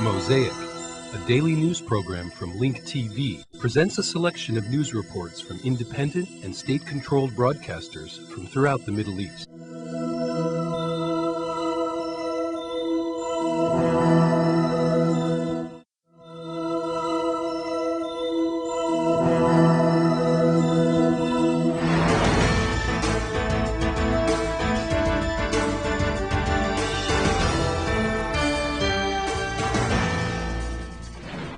Mosaic, a daily news program from Link TV, presents a selection of news reports from independent and state-controlled broadcasters from throughout the Middle East.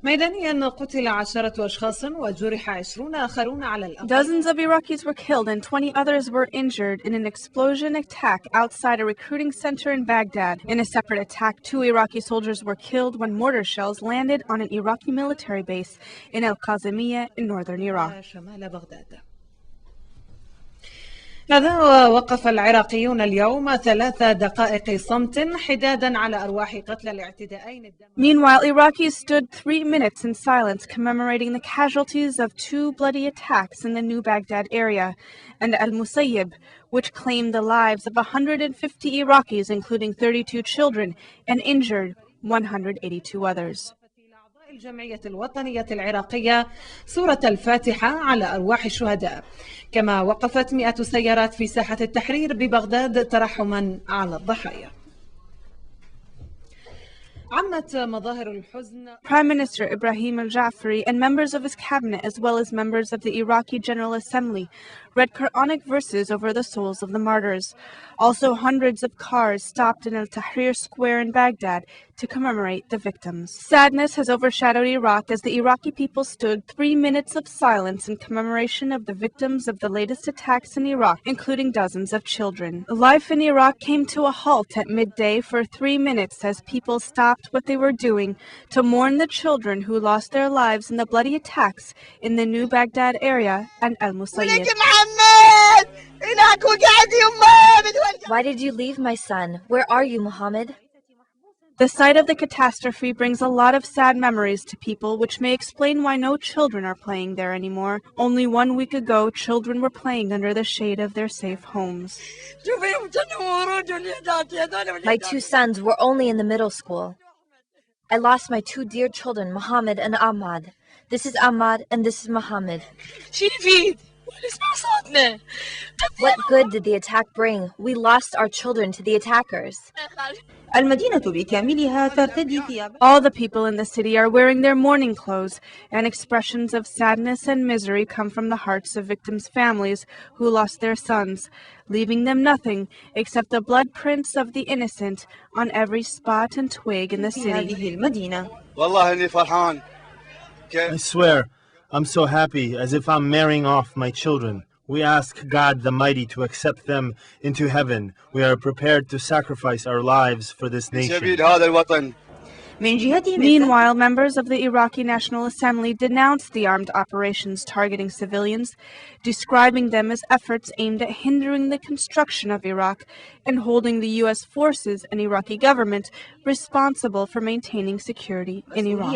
ميدانيا قتل 10 أشخاص وجرح 20 آخرون على الأقل. Dozens of Iraqis were killed and 20 others were injured in an explosion attack outside a recruiting center in Baghdad. In a separate attack, 2 Iraqi soldiers were killed when mortar shells landed on an Iraqi military base in Al-Qazimiyya in northern Iraq. هذا وقف العراقيون اليوم 3 دقائق صمت حدادا على أرواح قتلى الاعتداءين. Meanwhile, Iraqis stood 3 minutes in silence commemorating the casualties of 2 bloody attacks in the New Baghdad area and Al-Musayyib, which claimed the lives of 150 Iraqis, including 32 children, and injured 182 others. الجمعية الوطنية العراقية سورة الفاتحة على أرواح الشهداء، كما وقفت 100 سيارات في ساحة التحرير ببغداد ترحما على الضحايا. عمت مظاهر الحزن. Prime Minister Ibrahim al-Jafari and members of his cabinet, as well as members of the Iraqi General Assembly, read Quranic verses over the souls of the martyrs. Also, hundreds of cars stopped in Al-Tahrir Square in Baghdad to commemorate the victims. Sadness has overshadowed Iraq as the Iraqi people stood 3 minutes of silence in commemoration of the victims of the latest attacks in Iraq, including dozens of children. Life in Iraq came to a halt at midday for 3 minutes as people stopped what they were doing to mourn the children who lost their lives in the bloody attacks in the New Baghdad area and Al-Musayyib. Why did you leave, my son? Where are you, Muhammad? The sight of the catastrophe brings a lot of sad memories to people, which may explain why no children are playing there anymore. Only 1 week ago, children were playing under the shade of their safe homes. My 2 sons were only in the middle school. I lost my 2 dear children, Muhammad and Ahmad. This is Ahmad and this is Muhammad. What good did the attack bring? We lost our children to the attackers. All the people in the city are wearing their mourning clothes, and expressions of sadness and misery come from the hearts of victims' families who lost their sons, leaving them nothing except the blood prints of the innocent on every spot and twig in the city. I swear, I'm so happy, as if I'm marrying off my children. We ask God the Mighty to accept them into heaven. We are prepared to sacrifice our lives for this nation. Meanwhile, members of the Iraqi National Assembly denounced the armed operations targeting civilians, describing them as efforts aimed at hindering the construction of Iraq and holding the U.S. forces and Iraqi government responsible for maintaining security in Iraq.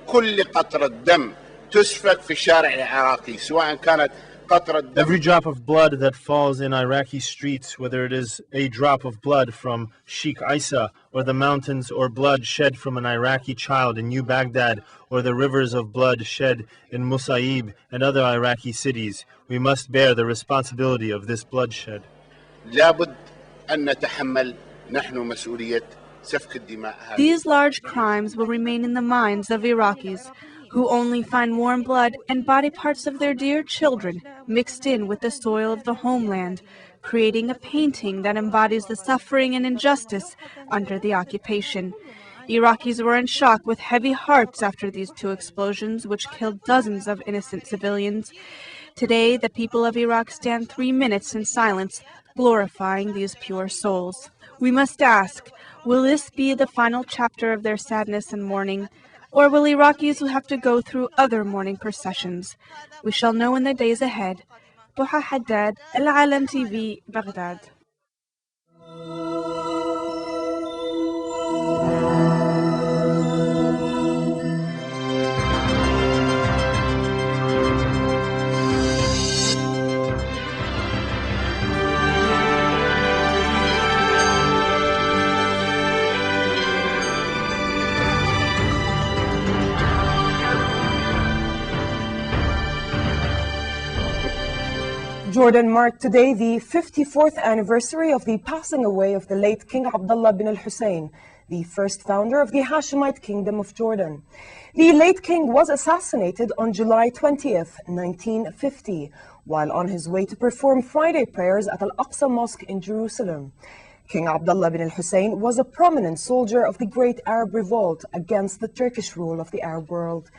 كل قطرة دم تسفك في الشارع العراقي سواء كانت قطرة دم. Every drop of blood that falls in Iraqi streets, whether it is a drop of blood from Sheikh Isa or the mountains, or blood shed from an Iraqi child in New Baghdad, or the rivers of blood shed in Musayyib and other Iraqi cities, we must bear the responsibility of this bloodshed. لابد أن نتحمل نحن مسؤولية. These large crimes will remain in the minds of Iraqis, who only find warm blood and body parts of their dear children mixed in with the soil of the homeland, creating a painting that embodies the suffering and injustice under the occupation. Iraqis were in shock with heavy hearts after these 2 explosions, which killed dozens of innocent civilians. Today, the people of Iraq stand 3 minutes in silence, glorifying these pure souls. We must ask, will this be the final chapter of their sadness and mourning, or will Iraqis have to go through other mourning processions? We shall know in the days ahead. Buha Haddad, Al-Alam TV, Baghdad. Jordan marked today the 54th anniversary of the passing away of the late King Abdullah bin al-Hussein, the first founder of the Hashemite Kingdom of Jordan. The late king was assassinated on July 20th, 1950, while on his way to perform Friday prayers at Al-Aqsa Mosque in Jerusalem. King Abdullah bin al-Hussein was a prominent soldier of the Great Arab Revolt against the Turkish rule of the Arab world.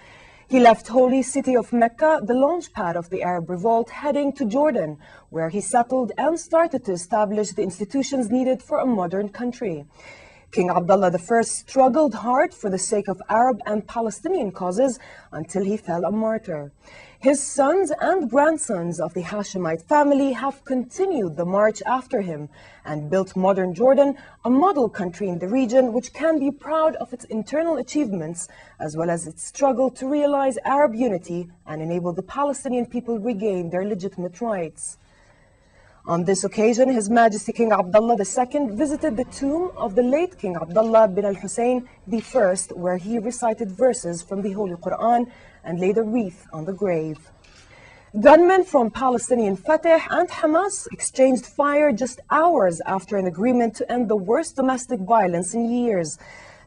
He left holy city of Mecca, the launchpad of the Arab Revolt, heading to Jordan, where he settled and started to establish the institutions needed for a modern country. King Abdullah I struggled hard for the sake of Arab and Palestinian causes until he fell a martyr. His sons and grandsons of the Hashemite family have continued the march after him and built modern Jordan, a model country in the region which can be proud of its internal achievements as well as its struggle to realize Arab unity and enable the Palestinian people regain their legitimate rights. On this occasion, His Majesty King Abdullah II visited the tomb of the late King Abdullah bin al-Hussein I, where he recited verses from the Holy Quran and laid a wreath on the grave. Gunmen from Palestinian Fatah and Hamas exchanged fire just hours after an agreement to end the worst domestic violence in years.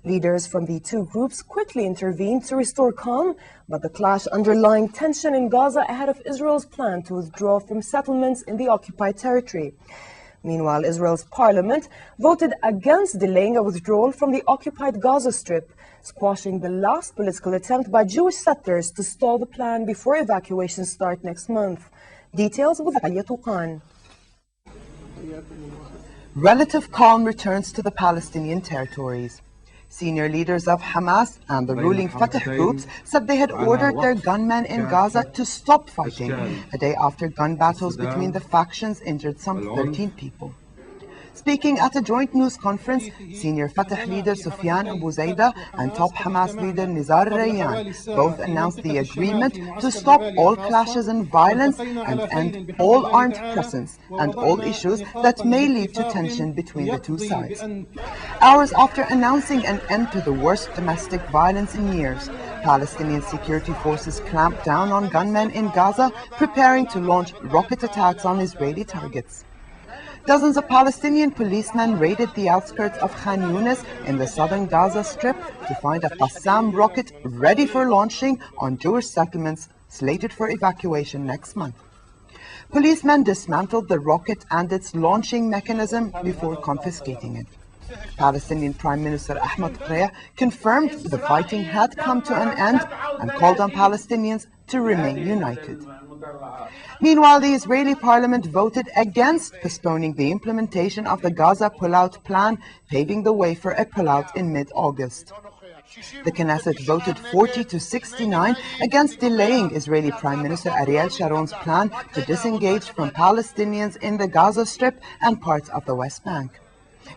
Leaders from the two groups quickly intervened to restore calm, but the clash underlying tension in Gaza ahead of Israel's plan to withdraw from settlements in the occupied territory. Meanwhile, Israel's parliament voted against delaying a withdrawal from the occupied Gaza Strip, squashing the last political attempt by Jewish settlers to stall the plan before evacuations start next month. Details with Aliyatou Khan. Relative calm returns to the Palestinian territories. Senior leaders of Hamas and the ruling Fatah groups said they had ordered their gunmen in Gaza to stop fighting, a day after gun battles between the factions injured some 13 people. Speaking at a joint news conference, senior Fatah leader Sufyan Abu Zaidah and top Hamas leader Nizar Rayyan both announced the agreement to stop all clashes and violence and end all armed presence and all issues that may lead to tension between the two sides. Hours after announcing an end to the worst domestic violence in years, Palestinian security forces clamped down on gunmen in Gaza, preparing to launch rocket attacks on Israeli targets. Dozens of Palestinian policemen raided the outskirts of Khan Yunis in the southern Gaza Strip to find a Qassam rocket ready for launching on Jewish settlements slated for evacuation next month. Policemen dismantled the rocket and its launching mechanism before confiscating it. Palestinian Prime Minister Ahmed Qreh confirmed the fighting had come to an end and called on Palestinians to remain united. Meanwhile, the Israeli parliament voted against postponing the implementation of the Gaza pullout plan, paving the way for a pullout in mid-August. The Knesset voted 40 to 69 against delaying Israeli Prime Minister Ariel Sharon's plan to disengage from Palestinians in the Gaza Strip and parts of the West Bank.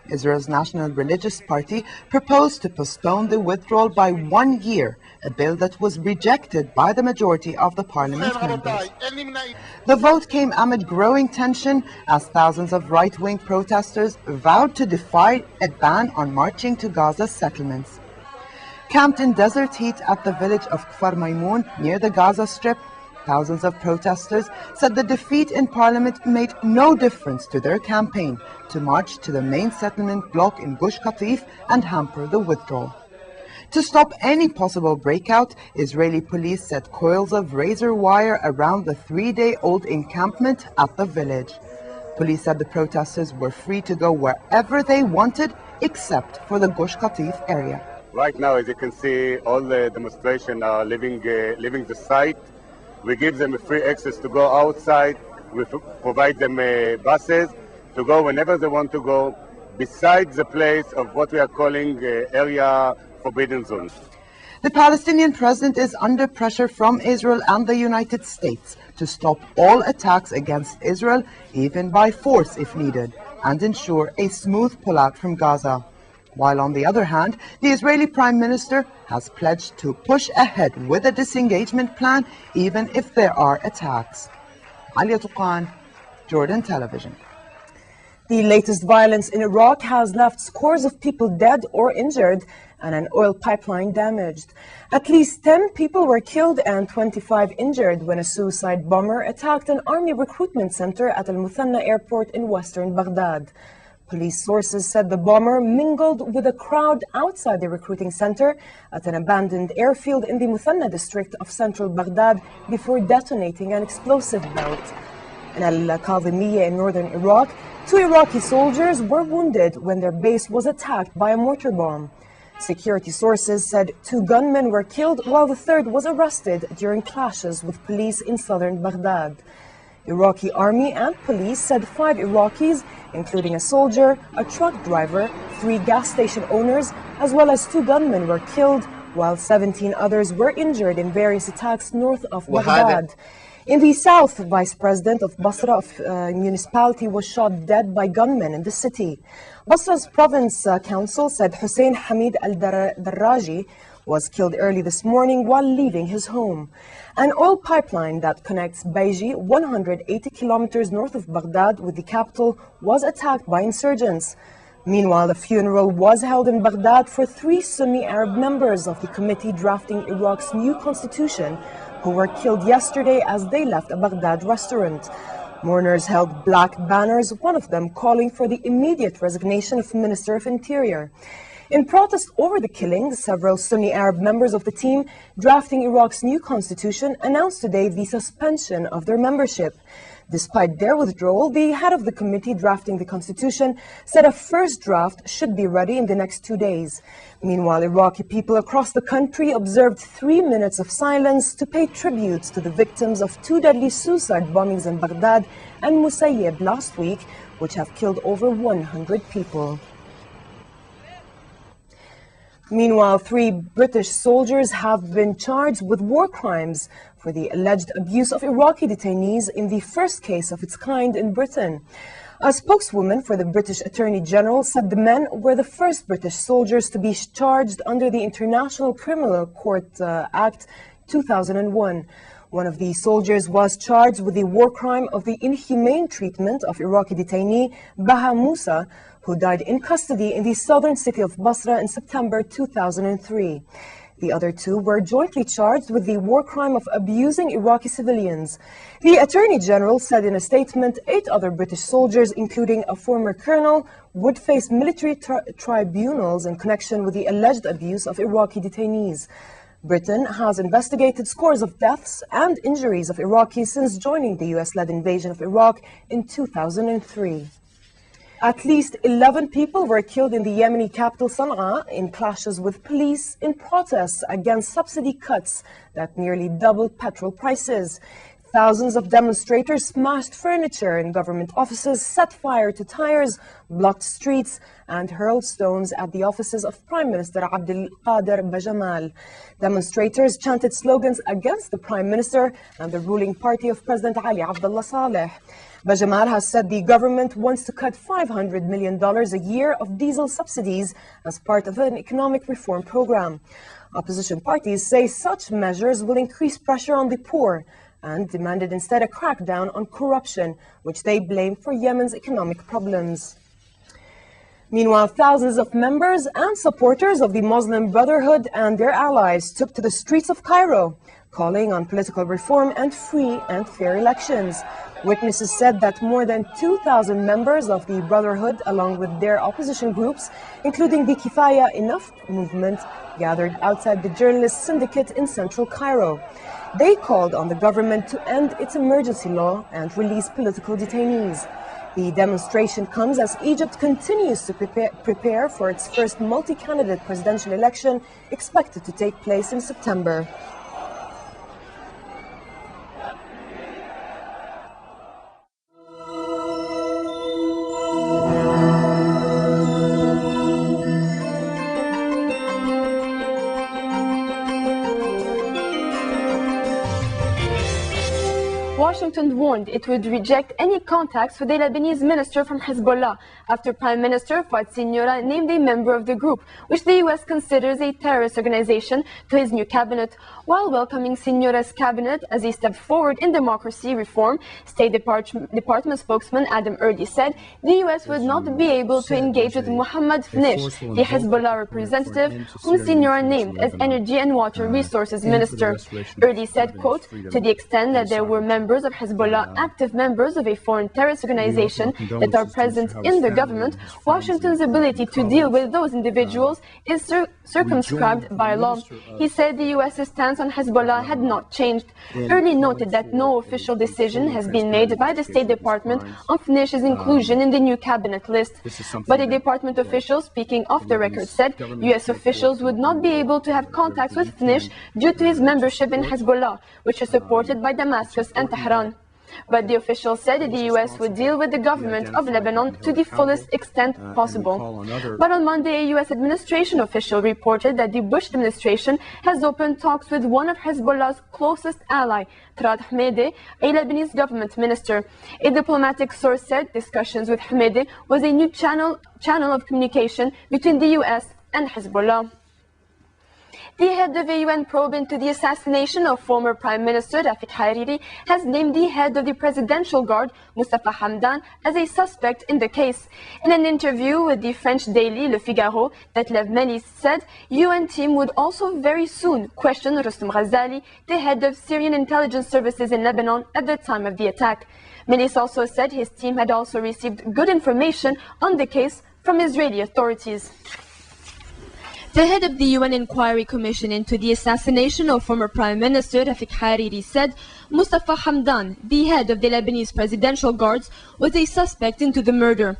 Israel's National Religious Party proposed to postpone the withdrawal by 1 year, a bill that was rejected by the majority of the parliament members. The vote came amid growing tension as thousands of right-wing protesters vowed to defy a ban on marching to Gaza's settlements. Camped in desert heat at the village of Kfar Maymoun near the Gaza Strip, thousands of protesters said the defeat in parliament made no difference to their campaign to march to the main settlement block in Gush Qatif and hamper the withdrawal. To stop any possible breakout, Israeli police set coils of razor wire around the 3-day-old encampment at the village. Police said the protesters were free to go wherever they wanted except for the Gush Qatif area. Right now, as you can see, all the demonstration are leaving the site. We give them free access to go outside. We provide them buses to go whenever they want to go, besides the place of what we are calling area forbidden zone. The Palestinian president is under pressure from Israel and the United States to stop all attacks against Israel, even by force if needed, and ensure a smooth pullout from Gaza. While on the other hand, the Israeli Prime Minister has pledged to push ahead with a disengagement plan even if there are attacks. Aliyatou Khan, Jordan Television. The latest violence in Iraq has left scores of people dead or injured and an oil pipeline damaged. At least 10 people were killed and 25 injured when a suicide bomber attacked an army recruitment center at Al-Muthanna airport in western Baghdad. Police sources said the bomber mingled with a crowd outside the recruiting center at an abandoned airfield in the Muthanna district of central Baghdad before detonating an explosive belt. In Al-Kadhimiyya in northern Iraq, 2 Iraqi soldiers were wounded when their base was attacked by a mortar bomb. Security sources said 2 gunmen were killed while the third was arrested during clashes with police in southern Baghdad. Iraqi army and police said 5 Iraqis, including a soldier, a truck driver, 3 gas station owners, as well as 2 gunmen were killed, while 17 others were injured in various attacks north of Baghdad. In the south, Vice President of Basra municipality was shot dead by gunmen in the city. Basra's province council said Hussein Hamid al-Darraji was killed early this morning while leaving his home. An oil pipeline that connects Baiji, 180 kilometers north of Baghdad, with the capital, was attacked by insurgents. Meanwhile, a funeral was held in Baghdad for 3 Sunni Arab members of the committee drafting Iraq's new constitution, who were killed yesterday as they left a Baghdad restaurant. Mourners held black banners, one of them calling for the immediate resignation of Minister of Interior. In protest over the killing, several Sunni Arab members of the team drafting Iraq's new constitution announced today the suspension of their membership. Despite their withdrawal, the head of the committee drafting the constitution said a first draft should be ready in the next 2 days. Meanwhile, Iraqi people across the country observed 3 minutes of silence to pay tribute to the victims of 2 deadly suicide bombings in Baghdad and Musayyib last week, which have killed over 100 people. Meanwhile, 3 British soldiers have been charged with war crimes for the alleged abuse of Iraqi detainees in the first case of its kind in Britain. A spokeswoman for the British Attorney General said the men were the first British soldiers to be charged under the International Criminal Court Act 2001. One of the soldiers was charged with the war crime of the inhumane treatment of Iraqi detainee Baha Musa, who died in custody in the southern city of Basra in September 2003. The other 2 were jointly charged with the war crime of abusing Iraqi civilians. The Attorney General said in a statement 8 other British soldiers, including a former colonel, would face military tribunals in connection with the alleged abuse of Iraqi detainees. Britain has investigated scores of deaths and injuries of Iraqis since joining the US-led invasion of Iraq in 2003. At least 11 people were killed in the Yemeni capital Sana'a in clashes with police in protests against subsidy cuts that nearly doubled petrol prices. Thousands of demonstrators smashed furniture in government offices, set fire to tires, blocked streets, and hurled stones at the offices of Prime Minister Abdel Qadir Bajamal. Demonstrators chanted slogans against the Prime Minister and the ruling party of President Ali Abdullah Saleh. Bajamal has said the government wants to cut $500 million a year of diesel subsidies as part of an economic reform program. Opposition parties say such measures will increase pressure on the poor and demanded instead a crackdown on corruption, which they blame for Yemen's economic problems. Meanwhile, thousands of members and supporters of the Muslim Brotherhood and their allies took to the streets of Cairo, calling on political reform and free and fair elections. Witnesses said that more than 2,000 members of the Brotherhood, along with their opposition groups, including the Kifaya Enough movement, gathered outside the journalist syndicate in central Cairo. They called on the government to end its emergency law and release political detainees. The demonstration comes as Egypt continues to prepare for its first multi-candidate presidential election, expected to take place in September. Washington warned it would reject any contacts with a Lebanese minister from Hezbollah after Prime Minister Fouad Siniora named a member of the group, which the U.S. considers a terrorist organization, to his new cabinet. While welcoming Siniora's cabinet as a step forward in democracy reform, State Department spokesman Adam Erdy said the U.S. would not be able to engage with Mohammed Fnish, the Hezbollah representative whom Siniora named as Energy and Water Resources Minister. Erdy said, quote, "To the extent that there were members of Hezbollah, active members of a foreign terrorist organization that are present in the government, Washington's ability to deal with those individuals is circumscribed by law." He said the U.S.'s stance on Hezbollah had not changed. Erdy noted that no official decision has been made by the State Department on Fnish's inclusion in the new cabinet list. But a department official speaking off the record said U.S. officials would not be able to have contacts with Fnish due to his membership in Hezbollah, which is supported by Damascus and Tehran. But the official said that the U.S. would deal with the government of Lebanon to the fullest extent possible. But on Monday, a U.S. administration official reported that the Bush administration has opened talks with one of Hezbollah's closest ally, Trad Hamedi, a Lebanese government minister. A diplomatic source said discussions with Hamedi was a new channel of communication between the U.S. and Hezbollah. The head of a UN probe into the assassination of former Prime Minister Rafik Hariri has named the head of the Presidential Guard, Mustafa Hamdan, as a suspect in the case. In an interview with the French daily Le Figaro, Detlef Melis said UN team would also very soon question Rustam Ghazali, the head of Syrian intelligence services in Lebanon at the time of the attack. Melis also said his team had also received good information on the case from Israeli authorities. The head of the UN Inquiry Commission into the assassination of former Prime Minister Rafik Hariri said Mustafa Hamdan, the head of the Lebanese Presidential Guards, was a suspect into the murder.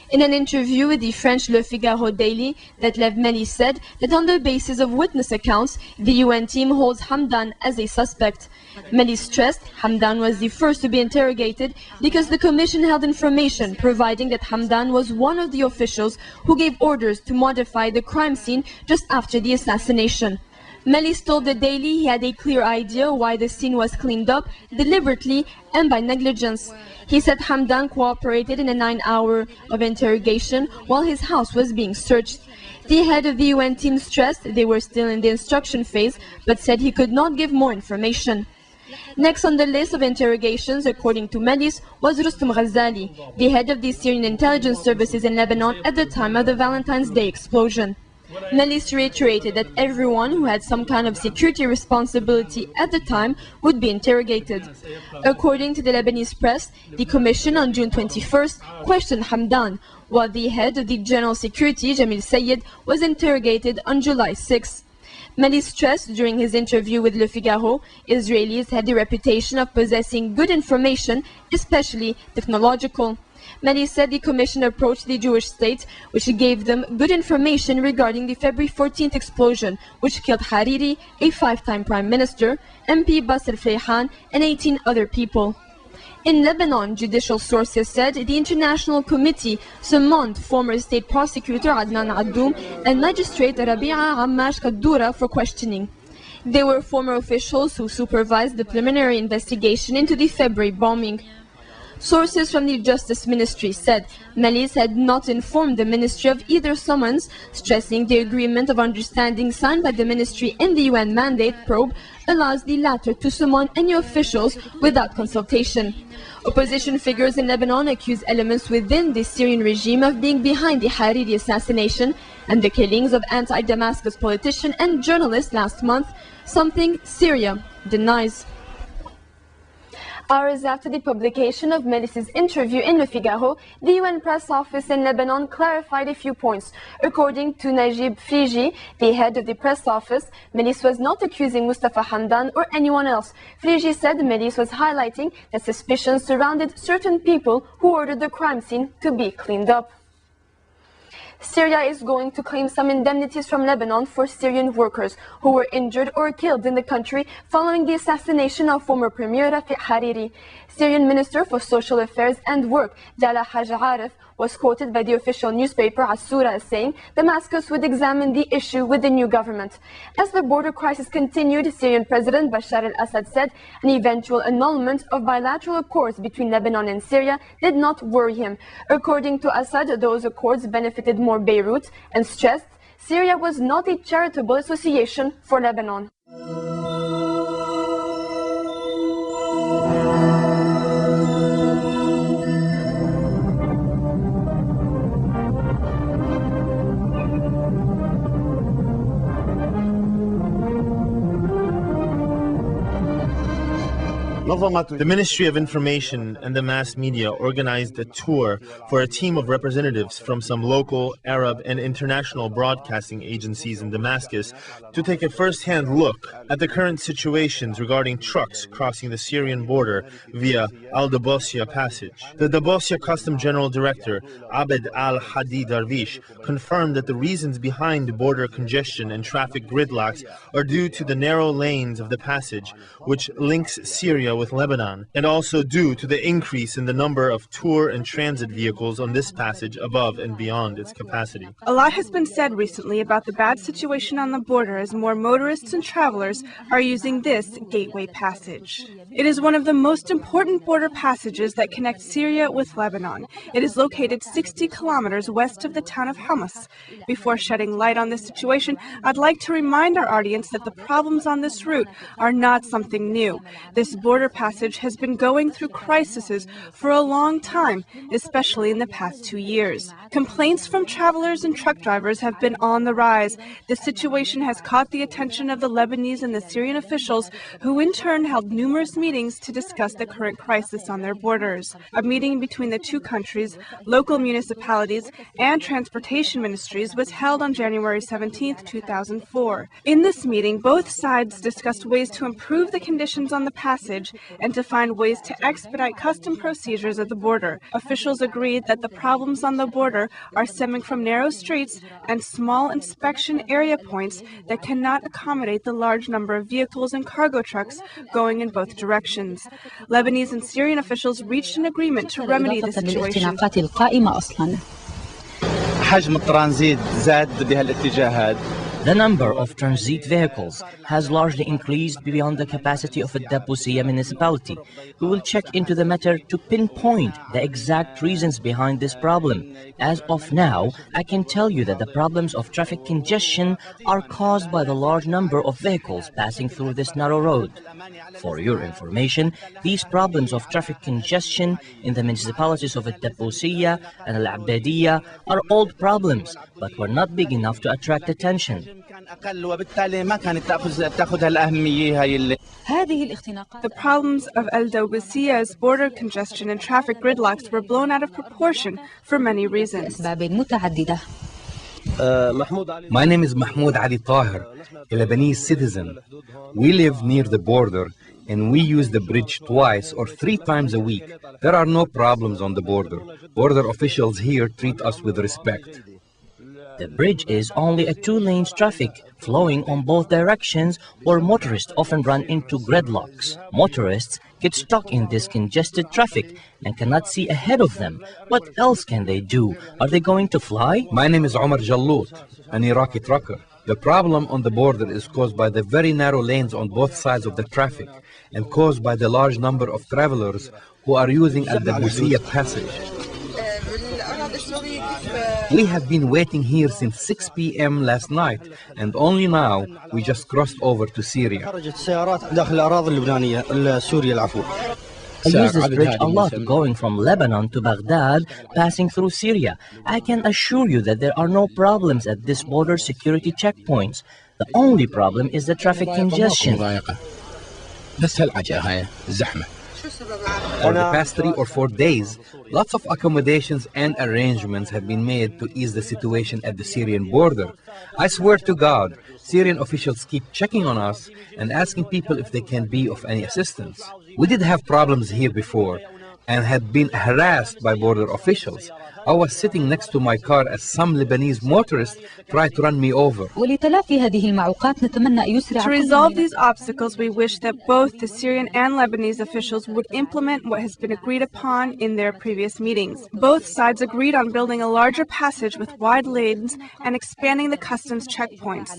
In an interview with the French Le Figaro daily, Detlef Melis said that on the basis of witness accounts, the UN team holds Hamdan as a suspect. Melis stressed Hamdan was the first to be interrogated because the commission held information providing that Hamdan was one of the officials who gave orders to modify the crime scene just after the assassination. Melis told the Daily he had a clear idea why the scene was cleaned up deliberately and by negligence. He said Hamdan cooperated in a 9-hour of interrogation while his house was being searched. The head of the UN team stressed they were still in the instruction phase, but said he could not give more information. Next on the list of interrogations, according to Melis, was Rustam Ghazali, the head of the Syrian intelligence services in Lebanon at the time of the Valentine's Day explosion. Melis reiterated that everyone who had some kind of security responsibility at the time would be interrogated. According to the Lebanese press, the commission on June 21st questioned Hamdan, while the head of the General Security, Jamil Sayed, was interrogated on July 6th. Melis stressed during his interview with Le Figaro, Israelis had the reputation of possessing good information, especially technological. Melis said the commission approached the Jewish state, which gave them good information regarding the February 14th explosion, which killed Hariri, a 5-time prime minister, MP Basel Fleihan, and 18 other people. In Lebanon, judicial sources said the International Committee summoned former state prosecutor Adnan Addoum and magistrate Rabia Ammash Kaddoura for questioning. They were former officials who supervised the preliminary investigation into the February bombing. Sources from the Justice Ministry said Melis had not informed the Ministry of either summons, stressing the agreement of understanding signed by the Ministry in the UN mandate probe allows the latter to summon any officials without consultation. Opposition figures in Lebanon accuse elements within the Syrian regime of being behind the Hariri assassination and the killings of anti-Damascus politician and journalist last month, something Syria denies. Hours after the publication of Melis's interview in Le Figaro, the UN press office in Lebanon clarified a few points. According to Najib Frigi, the head of the press office, Melis was not accusing Mustafa Hamdan or anyone else. Frigi said Melis was highlighting that suspicions surrounded certain people who ordered the crime scene to be cleaned up. Syria is going to claim some indemnities from Lebanon for Syrian workers who were injured or killed in the country following the assassination of former Premier Rafiq Hariri. Syrian Minister for Social Affairs and Work, Jalal Haj Arif, was quoted by the official newspaper As-Sura as saying Damascus would examine the issue with the new government. As the border crisis continued, Syrian President Bashar al-Assad said an eventual annulment of bilateral accords between Lebanon and Syria did not worry him. According to Assad, those accords benefited more Beirut and stressed Syria was not a charitable association for Lebanon. The Ministry of Information and the mass media organized a tour for a team of representatives from some local, Arab, and international broadcasting agencies in Damascus to take a first-hand look at the current situations regarding trucks crossing the Syrian border via Al-Dabosia Passage. The Dabosia Custom General Director, Abed Al-Hadi Darvish, confirmed that the reasons behind border congestion and traffic gridlocks are due to the narrow lanes of the passage, which links Syria with Lebanon, and also due to the increase in the number of tour and transit vehicles on this passage above and beyond its capacity. A lot has been said recently about the bad situation on the border as more motorists and travelers are using this gateway passage. It is one of the most important border passages that connect Syria with Lebanon. It is located 60 kilometers west of the town of Hamas. Before shedding light on this situation, I'd like to remind our audience that the problems on this route are not something new. This border passage has been going through crises for a long time, especially in the past 2 years. Complaints from travelers and truck drivers have been on the rise. The situation has caught the attention of the Lebanese and the Syrian officials, who in turn held numerous meetings to discuss the current crisis on their borders. A meeting between the two countries, local municipalities, and transportation ministries was held on January 17, 2004. In this meeting, both sides discussed ways to improve the conditions on the passage and to find ways to expedite custom procedures at the border. Officials agreed that the problems on the border are stemming from narrow streets and small inspection area points that cannot accommodate the large number of vehicles and cargo trucks going in both directions. Lebanese and Syrian officials reached an agreement to remedy the situation. The number of transit vehicles has largely increased beyond the capacity of the Dabosia municipality. We will check into the matter to pinpoint the exact reasons behind this problem. As of now, I can tell you that the problems of traffic congestion are caused by the large number of vehicles passing through this narrow road. For your information, these problems of traffic congestion in the municipalities of Dabosia and Al-Abadiyya are old problems, but were not big enough to attract attention. The problems of Al-Daboziya's border congestion and traffic gridlocks were blown out of proportion for many reasons. My name is Mahmoud Ali Tahir, a Lebanese citizen. We live near the border and we use the bridge twice or 3 times a week. There are no problems on the border. Border officials here treat us with respect. The bridge is only a 2-lane traffic flowing on both directions, or motorists often run into gridlocks. Motorists get stuck in this congested traffic and cannot see ahead of them. What else can they do? Are they going to fly? My name is Omar Jallout, an Iraqi trucker. The problem on the border is caused by the very narrow lanes on both sides of the traffic and caused by the large number of travelers who are using Al-Dabosia passage. We have been waiting here since 6 p.m. last night, and only now we just crossed over to Syria. I use this bridge a lot going from Lebanon to Baghdad, passing through Syria. I can assure you that there are no problems at this border security checkpoints. The only problem is the traffic congestion. For the past 3 or 4 days, lots of accommodations and arrangements have been made to ease the situation at the Syrian border. I swear to God, Syrian officials keep checking on us and asking people if they can be of any assistance. We did have problems here before, and had been harassed by border officials. I was sitting next to my car as some Lebanese motorists tried to run me over. To resolve these obstacles, we wish that both the Syrian and Lebanese officials would implement what has been agreed upon in their previous meetings. Both sides agreed on building a larger passage with wide lanes and expanding the customs checkpoints.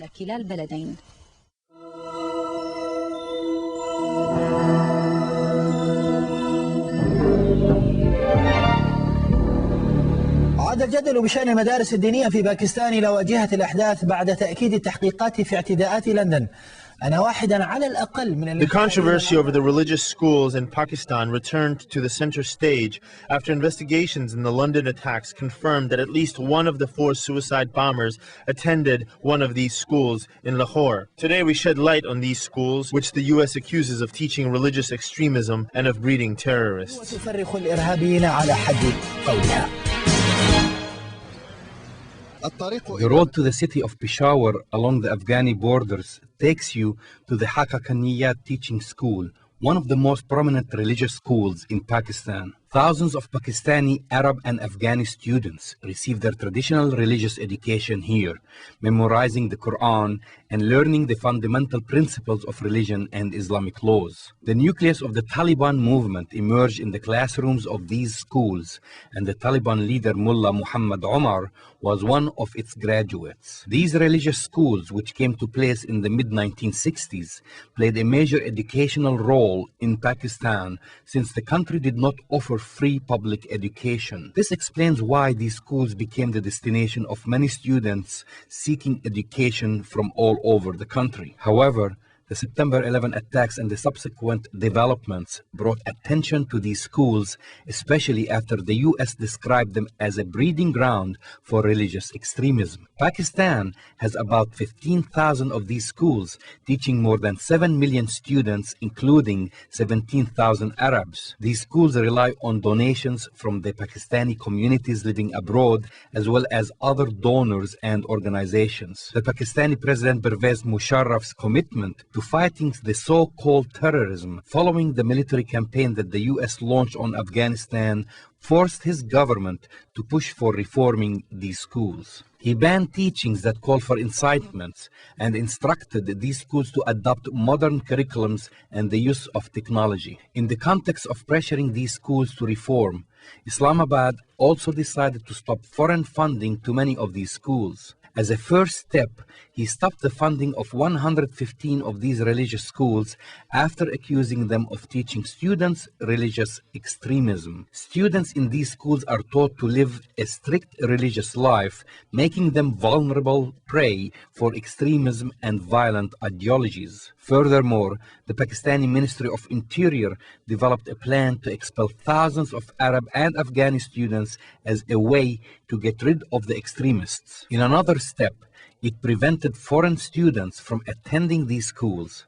عاد الجدل بشأن المدارس الدينية في باكستان إلى واجهة الأحداث بعد تأكيد التحقيقات في اعتداءات لندن. The controversy over the religious schools in Pakistan returned to the center stage after investigations in the London attacks confirmed that at least one of the 4 suicide bombers attended one of these schools in Lahore. Today we shed light on these schools, which the U.S. accuses of teaching religious extremism and of breeding terrorists. The road to the city of Peshawar along the Afghani borders takes you to the Haqqaniyat teaching school, one of the most prominent religious schools in Pakistan. Thousands of Pakistani, Arab, and Afghani students receive their traditional religious education here, memorizing the Quran and learning the fundamental principles of religion and Islamic laws. The nucleus of the Taliban movement emerged in the classrooms of these schools, and the Taliban leader Mullah Muhammad Omar was one of its graduates. These religious schools, which came to place in the mid-1960s, played a major educational role in Pakistan since the country did not offer free public education. This explains why these schools became the destination of many students seeking education from all over the country. However, the September 11 attacks and the subsequent developments brought attention to these schools, especially after the U.S. described them as a breeding ground for religious extremism. Pakistan has about 15,000 of these schools, teaching more than 7 million students, including 17,000 Arabs. These schools rely on donations from the Pakistani communities living abroad, as well as other donors and organizations. The Pakistani President Pervez Musharraf's commitment to fighting the so-called terrorism following the military campaign that the U.S. launched on Afghanistan forced his government to push for reforming these schools. He banned teachings that call for incitements and instructed these schools to adopt modern curriculums and the use of technology. In the context of pressuring these schools to reform, Islamabad also decided to stop foreign funding to many of these schools. As a first step, he stopped the funding of 115 of these religious schools after accusing them of teaching students religious extremism. Students in these schools are taught to live a strict religious life, making them vulnerable prey for extremism and violent ideologies. Furthermore, the Pakistani Ministry of Interior developed a plan to expel thousands of Arab and Afghani students as a way to get rid of the extremists. In another step, it prevented foreign students from attending these schools.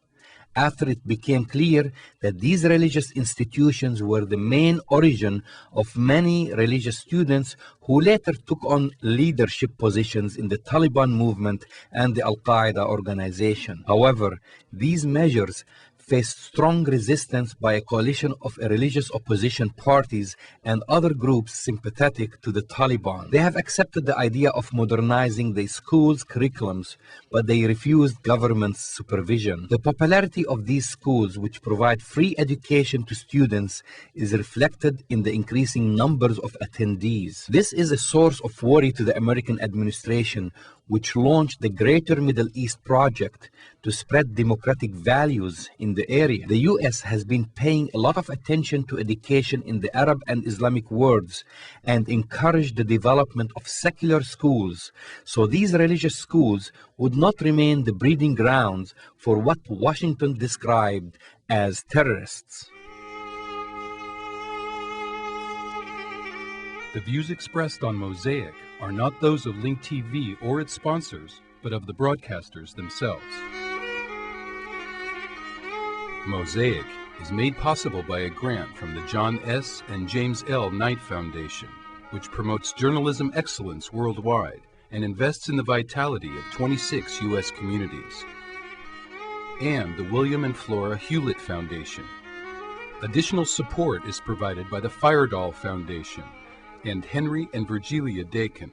After it became clear that these religious institutions were the main origin of many religious students who later took on leadership positions in the Taliban movement and the Al-Qaeda organization. However, these measures faced strong resistance by a coalition of religious opposition parties and other groups sympathetic to the Taliban. They have accepted the idea of modernizing the schools' curriculums, but they refused government supervision. The popularity of these schools, which provide free education to students, is reflected in the increasing numbers of attendees. This is a source of worry to the American administration, which launched the Greater Middle East Project to spread democratic values in the area. The U.S. has been paying a lot of attention to education in the Arab and Islamic worlds and encouraged the development of secular schools, so these religious schools would not remain the breeding grounds for what Washington described as terrorists. The views expressed on Mosaic are not those of Link TV or its sponsors, but of the broadcasters themselves. Mosaic is made possible by a grant from the John S. and James L. Knight Foundation, which promotes journalism excellence worldwide and invests in the vitality of 26 U.S. communities, and the William and Flora Hewlett Foundation, Additional support is provided by the Firedoll Foundation and Henry and Virgilia Dakin.